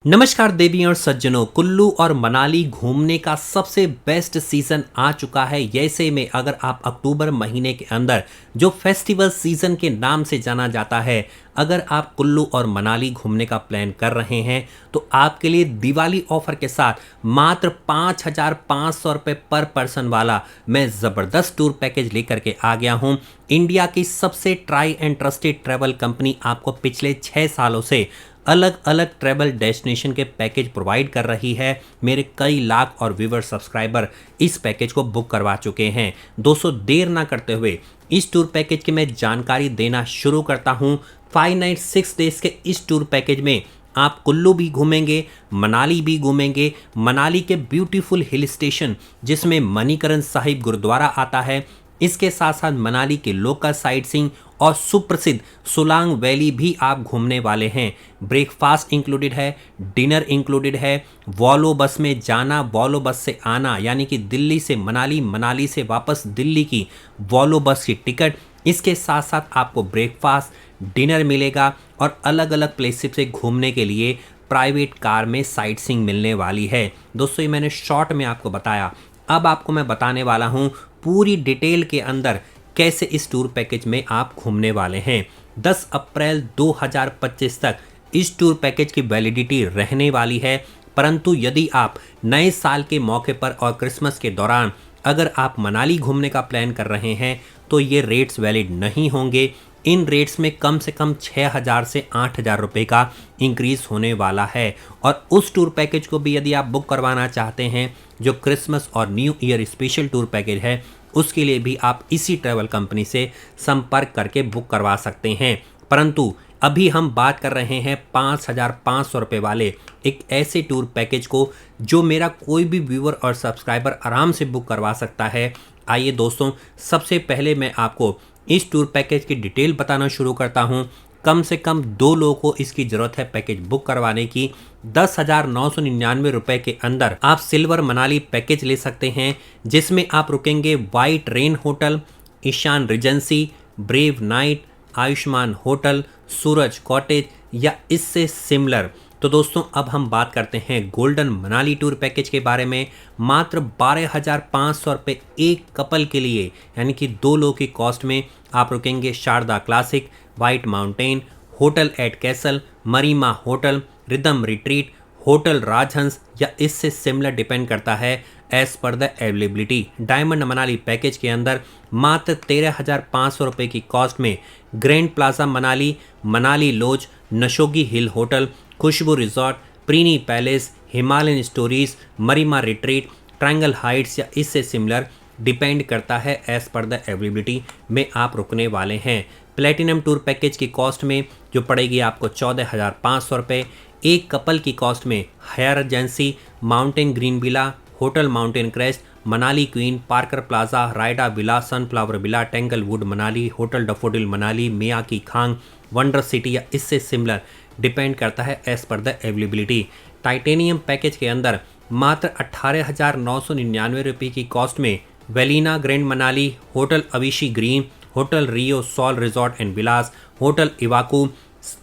नमस्कार देवी और सज्जनों, कुल्लू और मनाली घूमने का सबसे बेस्ट सीजन आ चुका है। ऐसे में अगर आप अक्टूबर महीने के अंदर जो फेस्टिवल सीजन के नाम से जाना जाता है, अगर आप कुल्लू और मनाली घूमने का प्लान कर रहे हैं तो आपके लिए दिवाली ऑफर के साथ मात्र 5,500 रुपये पर पर्सन वाला मैं ज़बरदस्त टूर पैकेज लेकर के आ गया हूं। इंडिया की सबसे try and trusted travel company आपको पिछले 6 सालों से अलग अलग ट्रैवल डेस्टिनेशन के पैकेज प्रोवाइड कर रही है। मेरे कई लाख और व्यूवर सब्सक्राइबर इस पैकेज को बुक करवा चुके हैं। दोस्तों, देर ना करते हुए इस टूर पैकेज की मैं जानकारी देना शुरू करता हूं। 5 नाइट 6 डेज के इस टूर पैकेज में आप कुल्लू भी घूमेंगे, मनाली भी घूमेंगे। मनाली के ब्यूटीफुल हिल स्टेशन जिसमें मणिकरण साहिब गुरुद्वारा आता है, इसके साथ साथ मनाली के लोकल साइट सीइंग और सुप्रसिद्ध सोलांग वैली भी आप घूमने वाले हैं। ब्रेकफास्ट इंक्लूडेड है, डिनर इंक्लूडेड है, वॉल्वो बस में जाना, वॉल्वो बस से आना, यानी कि दिल्ली से मनाली, मनाली से वापस दिल्ली की वॉल्वो बस की टिकट। इसके साथ साथ आपको ब्रेकफास्ट, डिनर मिलेगा और अलग अलग प्लेसेस से घूमने के लिए प्राइवेट कार में साइट सीइंग मिलने वाली है। दोस्तों, ये मैंने शॉर्ट में आपको बताया। अब आपको मैं बताने वाला हूँ पूरी डिटेल के अंदर कैसे इस टूर पैकेज में आप घूमने वाले हैं। 10 अप्रैल 2025 तक इस टूर पैकेज की वैलिडिटी रहने वाली है, परंतु यदि आप नए साल के मौके पर और क्रिसमस के दौरान अगर आप मनाली घूमने का प्लान कर रहे हैं तो ये रेट्स वैलिड नहीं होंगे। इन रेट्स में कम से कम 6,000 से 8,000 रुपये का इंक्रीज होने वाला है। और उस टूर पैकेज को भी यदि आप बुक करवाना चाहते हैं जो क्रिसमस और new year special tour package है, उसके लिए भी आप इसी ट्रैवल कंपनी से संपर्क करके बुक करवा सकते हैं। परंतु अभी हम बात कर रहे हैं 5,500 रुपये वाले एक ऐसे टूर पैकेज को जो मेरा कोई भी व्यूअर और सब्सक्राइबर आराम से बुक करवा सकता है। आइए दोस्तों, सबसे पहले मैं आपको इस टूर पैकेज की डिटेल बताना शुरू करता हूं। कम से कम 2 लोगों को इसकी ज़रूरत है पैकेज बुक करवाने की। 10,999 रुपये के अंदर आप सिल्वर मनाली पैकेज ले सकते हैं, जिसमें आप रुकेंगे white rain hotel, Ishan regency, brave night, Ayushman hotel, Suraj cottage या इससे सिमिलर। तो दोस्तों, अब हम बात करते हैं गोल्डन मनाली टूर पैकेज के बारे में। मात्र 12,500 रुपये एक कपल के लिए, यानी कि 2 लोगों की कॉस्ट में आप रुकेंगे Sharda classic, white mountain, hotel at castle, Marima hotel, rhythm retreat, hotel Rajhans या इससे सिमिलर, डिपेंड करता है एज पर the availability. Diamond Manali package के अंदर मात्र 13,500 रुपये की कॉस्ट में grand plaza Manali, Manali lodge, Nashogi hill hotel, Khushboo resort, Preeni palace, Himalayan stories, Marima retreat, triangle heights या इससे सिमिलर, डिपेंड करता है एज पर द अवेलेबिलिटी में आप रुकने वाले हैं। प्लेटिनम टूर पैकेज की कॉस्ट में जो पड़ेगी आपको 14,500 रुपये। एक कपल की कॉस्ट में Hyatt regency, mountain green villa, hotel mountain crest, Manali queen, Parker plaza, रायडा villa, sunflower villa, Tanglewood Manali, hotel daffodil Manali, मिया की खांग, वंडर सिटी या इससे सिमिलर, डिपेंड करता है एज पर द अवेलेबिलिटी। टाइटेनियम पैकेज के अंदर मात्र 18,999 रुपये की कॉस्ट में वेलिना grand Manali, hotel Avishi green, hotel Rio सॉल रिजॉर्ट एंड विलास, होटल इवाकू,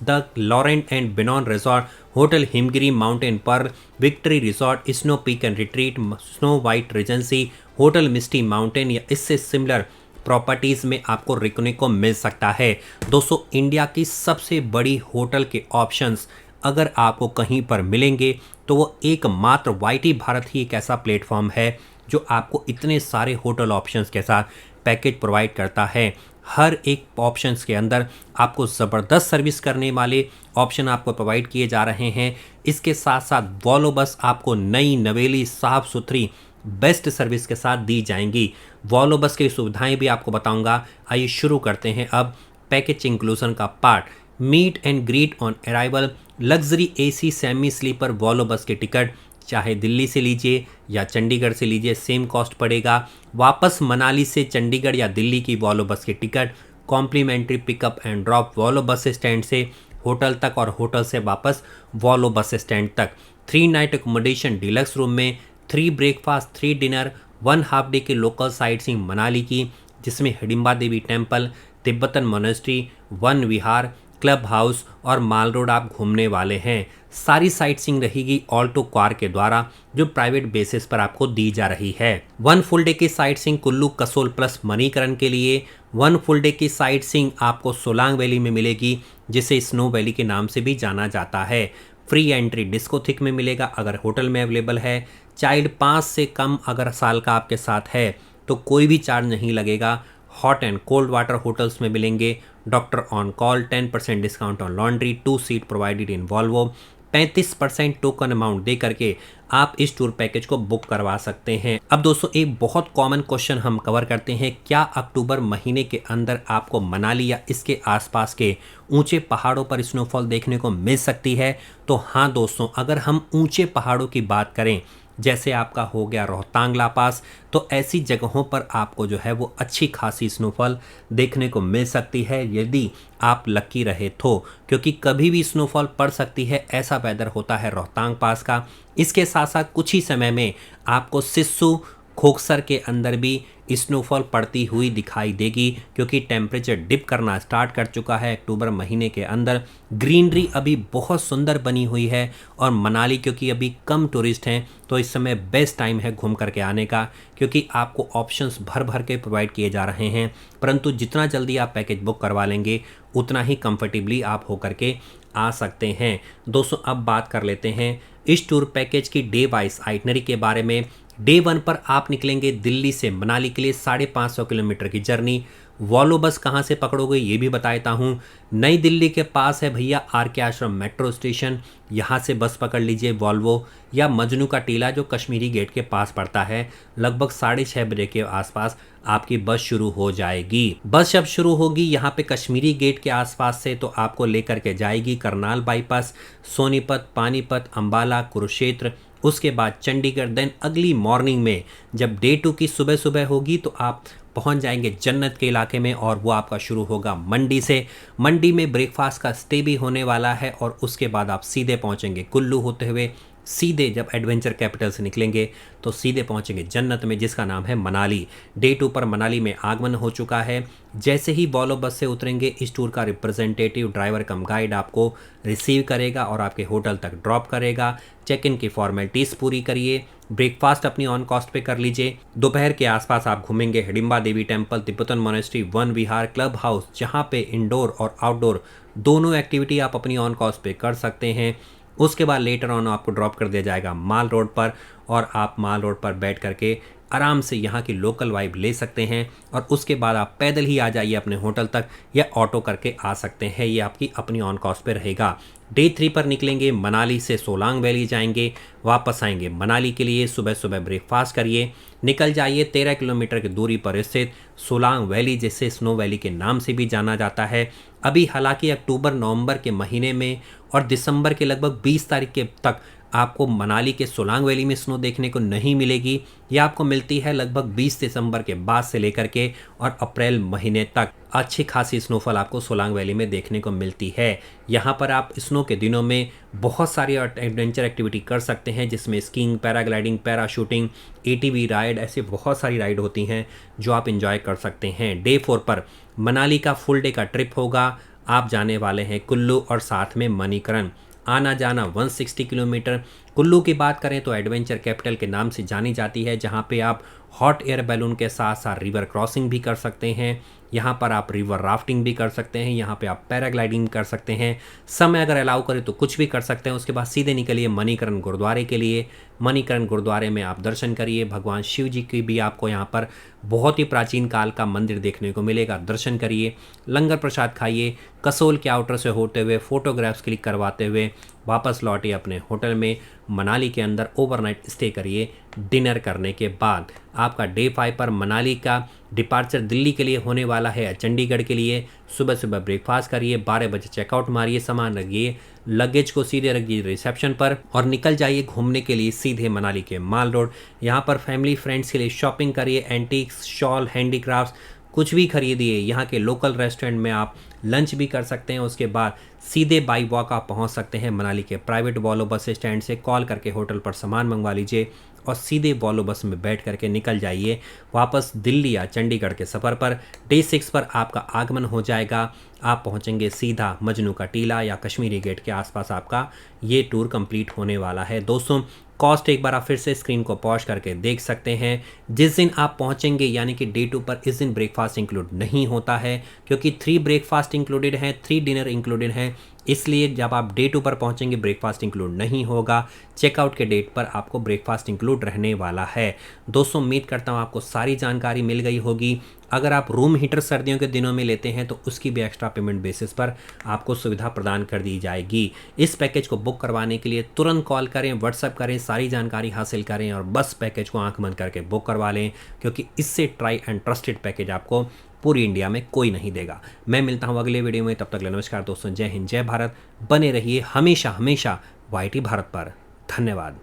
द लॉरेंट एंड बेनॉन रिजॉर्ट, होटल हिमगिरी माउंटेन पर, victory resort, snow peak and retreat, snow white regency, hotel misty mountain या इससे सिमिलर प्रॉपर्टीज़ में आपको रुकने को मिल सकता है। दोस्तों, इंडिया की सबसे बड़ी होटल के ऑप्शंस अगर आपको कहीं पर मिलेंगे तो वो एकमात्र वाईटी भारत ही एक ऐसा प्लेटफॉर्म है जो आपको इतने सारे होटल ऑप्शंस के साथ पैकेज प्रोवाइड करता है। हर एक ऑप्शंस के अंदर आपको ज़बरदस्त सर्विस करने वाले ऑप्शन आपको प्रोवाइड किए जा रहे हैं। इसके साथ साथ वॉल्वो बस आपको नई नवेली साफ़ सुथरी बेस्ट सर्विस के साथ दी जाएंगी। वॉल्वो बस की सुविधाएं भी आपको बताऊंगा। आइए शुरू करते हैं अब पैकेज इंक्लूजन का part. Meet and greet on arrival, luxury AC semi sleeper Volvo bus की टिकट चाहे दिल्ली से लीजिए या चंडीगढ़ से लीजिए, सेम कॉस्ट पड़ेगा। वापस मनाली से चंडीगढ़ या दिल्ली की वॉल्वो बस की ticket, complimentary pickup and drop Volvo bus stand से होटल तक और होटल से वापस वॉल्वो बस स्टैंड तक। 3 नाइट एकोमोडेशन डीलक्स रूम में, 3 ब्रेकफास्ट, 3 डिनर, 1 हाफ डे के लोकल साइट सीइंग मनाली की, जिसमें हिडिंबा देवी टेम्पल, तिब्बतन मोनेस्ट्री, वन विहार, क्लब हाउस और माल रोड आप घूमने वाले हैं। सारी साइट सीइंग रहेगी ऑल्टो कार के द्वारा, जो प्राइवेट बेसिस पर आपको दी जा रही है। 1 फुल डे की sight seeing Kullu, Kasol plus Manikaran के लिए। 1 फुल डे की साइट सीइंग आपको सोलांग वैली में मिलेगी, जिसे स्नो वैली के नाम से भी जाना जाता है। फ्री एंट्री डिस्को थिक में मिलेगा अगर होटल में अवेलेबल है। चाइल्ड 5 से कम अगर साल का आपके साथ है तो कोई भी चार्ज नहीं लगेगा। Hot and cold water hotels में मिलेंगे। Doctor on call, 10% discount on laundry, 2 seat provided in Volvo. 35% token amount दे करके आप इस टूर पैकेज को बुक करवा सकते हैं। अब दोस्तों एक बहुत कॉमन क्वेश्चन हम कवर करते हैं, क्या अक्टूबर महीने के अंदर आपको मनाली या इसके आसपास के ऊंचे पहाड़ों पर स्नोफॉल देखने को मिल सकती है? तो हाँ दोस्तों, अगर हम ऊंचे पहाड़ों की बात करें, जैसे आपका हो गया रोहतांग ला पास, तो ऐसी जगहों पर आपको जो है वो अच्छी खासी स्नोफॉल देखने को मिल सकती है यदि आप लकी रहे तो, क्योंकि कभी भी स्नोफॉल पड़ सकती है, ऐसा वेदर होता है रोहतांग पास का। इसके साथ साथ कुछ ही समय में आपको सिस्सू, खोखसर के अंदर भी स्नोफॉल पड़ती हुई दिखाई देगी, क्योंकि टेम्परेचर डिप करना स्टार्ट कर चुका है अक्टूबर महीने के अंदर। ग्रीनरी अभी बहुत सुंदर बनी हुई है और मनाली क्योंकि अभी कम टूरिस्ट हैं तो इस समय बेस्ट टाइम है घूम करके आने का, क्योंकि आपको ऑप्शंस भर भर के प्रोवाइड किए जा रहे हैं। परंतु जितना जल्दी आप पैकेज बुक करवा लेंगे उतना ही कंफर्टेबली आप होकर के आ सकते हैं। दोस्तों अब बात कर लेते हैं इस टूर पैकेज की डे वाइज आइटनरी के बारे में। डे 1 पर आप निकलेंगे दिल्ली से मनाली के लिए 550 किलोमीटर की जर्नी। वॉल्वो बस कहाँ से पकड़ोगे ये भी बता देता हूँ। नई दिल्ली के पास है भैया आर के आश्रम मेट्रो स्टेशन, यहाँ से बस पकड़ लीजिए वॉल्वो, या मजनू का टीला जो कश्मीरी गेट के पास पड़ता है। लगभग 6:30 बजे के आसपास आपकी बस शुरू हो जाएगी। बस जब शुरू होगी यहाँ पे कश्मीरी गेट के आसपास से तो आपको लेकर के जाएगी करनाल बाईपास, सोनीपत, पानीपत, अंबाला, कुरुक्षेत्र, उसके बाद चंडीगढ़। देन अगली मॉर्निंग में जब डे 2 की सुबह सुबह होगी तो आप पहुंच जाएंगे जन्नत के इलाके में, और वो आपका शुरू होगा मंडी से। मंडी में ब्रेकफास्ट का स्टे भी होने वाला है और उसके बाद आप सीधे पहुंचेंगे कुल्लू होते हुए। सीधे जब एडवेंचर कैपिटल से निकलेंगे तो सीधे पहुंचेंगे जन्नत में, जिसका नाम है मनाली। डे 2 पर मनाली में आगमन हो चुका है। जैसे ही वॉल्वो बस से उतरेंगे, इस टूर का रिप्रेजेंटेटिव ड्राइवर कम गाइड आपको रिसीव करेगा और आपके होटल तक ड्रॉप करेगा। चेक इन की फॉर्मेलिटीज़ पूरी करिए, ब्रेकफास्ट अपनी ऑन कॉस्ट पे कर लीजिए। दोपहर के आसपास आप घूमेंगे हिडिंबा देवी टेम्पल, तिब्बतन मोनेस्ट्री, वन विहार, क्लब हाउस, जहाँ पे इंडोर और आउटडोर दोनों एक्टिविटी आप अपनी ऑन कॉस्ट पे कर सकते हैं। उसके बाद लेटर ऑन आपको ड्रॉप कर दिया जाएगा माल रोड पर, और आप माल रोड पर बैठ करके आराम से यहाँ की लोकल वाइब ले सकते हैं, और उसके बाद आप पैदल ही आ जाइए अपने होटल तक या ऑटो करके आ सकते हैं। ये आपकी अपनी ऑन कॉस्ट पे रहेगा। डे 3 पर निकलेंगे मनाली से सोलांग वैली जाएंगे, वापस आएंगे मनाली के लिए। सुबह सुबह ब्रेकफास्ट करिए, निकल जाइए 13 किलोमीटर की दूरी पर स्थित सोलांग वैली, जिसे स्नो वैली के नाम से भी जाना जाता है। अभी हालांकि अक्टूबर नवंबर के महीने में और दिसंबर के लगभग 20 तारीख के तक आपको मनाली के सोलांग वैली में स्नो देखने को नहीं मिलेगी। यह आपको मिलती है लगभग 20 दिसंबर के बाद से लेकर के और अप्रैल महीने तक अच्छी खासी स्नोफॉल आपको सोलांग वैली में देखने को मिलती है। यहाँ पर आप स्नो के दिनों में बहुत सारी एडवेंचर एक्टिविटी कर सकते हैं, जिसमें skiing, paragliding, parachuting, ATV ride, ऐसे बहुत सारी राइड होती हैं जो आप इंजॉय कर सकते हैं। डे 4 पर मनाली का फुल डे का ट्रिप होगा। आप जाने वाले हैं कुल्लू और साथ में मणिकरण। आना जाना 160 किलोमीटर। कुल्लू की बात करें तो एडवेंचर कैपिटल के नाम से जानी जाती है, जहां पे आप हॉट एयर बैलून के साथ साथ रिवर क्रॉसिंग भी कर सकते हैं। यहाँ पर आप रिवर राफ्टिंग भी कर सकते हैं, यहाँ पे आप पैराग्लाइडिंग कर सकते हैं। समय अगर अलाउ करें तो कुछ भी कर सकते हैं। उसके बाद सीधे निकलिए मणिकरण गुरुद्वारे के लिए। मणिकरण गुरुद्वारे में आप दर्शन करिए, भगवान शिव जी की भी आपको यहाँ पर बहुत ही प्राचीन काल का मंदिर देखने को मिलेगा, दर्शन करिए, लंगर प्रसाद खाइए। कसोल के आउटर से होते हुए फोटोग्राफ्स क्लिक करवाते हुए वापस लौटिए अपने होटल में। मनाली के अंदर ओवरनाइट स्टे करिए। डिनर करने के बाद आपका डे 5 पर मनाली का डिपार्चर दिल्ली के लिए होने वाला है, चंडीगढ़ के लिए। सुबह सुबह ब्रेकफास्ट करिए, 12 बजे चेकआउट मारिए, सामान रखिए, लगेज को सीधे रखिए रिसेप्शन पर और निकल जाइए घूमने के लिए सीधे मनाली के माल रोड। यहाँ पर फैमिली फ्रेंड्स के लिए शॉपिंग करिए, एंटीक्स, शॉल, हैंडीक्राफ्ट्स कुछ भी खरीदिए। यहाँ के लोकल रेस्टोरेंट में आप लंच भी कर सकते हैं। उसके बाद सीधे बाई वॉक आप पहुंच सकते हैं मनाली के प्राइवेट वॉल्वो बस स्टैंड से। कॉल करके होटल पर सामान मंगवा लीजिए और सीधे वॉल्वो बस में बैठ करके निकल जाइए वापस दिल्ली या चंडीगढ़ के सफ़र पर। डे 6 पर आपका आगमन हो जाएगा। आप पहुंचेंगे सीधा मजनू का टीला या कश्मीरी गेट के आसपास आपका ये टूर कंप्लीट होने वाला है। दोस्तों, कॉस्ट एक बार आप फिर से स्क्रीन को पॉज करके देख सकते हैं। जिस दिन आप पहुंचेंगे यानी कि डे 2 पर, इस दिन ब्रेकफास्ट इंक्लूड नहीं होता है क्योंकि 3 ब्रेकफास्ट इंक्लूडेड हैं, 3 डिनर इंक्लूडेड हैं। इसलिए जब आप डे 2 पर पहुंचेंगे ब्रेकफास्ट इंक्लूड नहीं होगा। चेकआउट के डेट पर आपको ब्रेकफास्ट इंक्लूड रहने वाला है। दोस्तों, उम्मीद करता हूँ आपको सारी जानकारी मिल गई होगी। अगर आप रूम हीटर सर्दियों के दिनों में लेते हैं तो उसकी भी एक्स्ट्रा पेमेंट बेसिस पर आपको सुविधा प्रदान कर दी जाएगी। इस पैकेज को बुक करवाने के लिए तुरंत कॉल करें, व्हाट्सएप करें, सारी जानकारी हासिल करें और बस पैकेज को आंख बंद करके बुक करवा लें, क्योंकि इससे ट्राई एंड ट्रस्टेड पैकेज आपको पूरी इंडिया में कोई नहीं देगा। मैं मिलता हूं अगले वीडियो में, तब तक नमस्कार दोस्तों। जय हिंद, जय भारत। बने रहिए हमेशा हमेशा वाईटी भारत पर। धन्यवाद।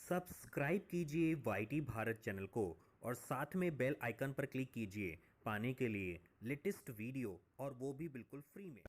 सब्सक्राइब कीजिए वाईटी भारत चैनल को और साथ में बेल आइकन पर क्लिक कीजिए पाने के लिए लेटेस्ट वीडियो, और वो भी बिल्कुल फ्री में।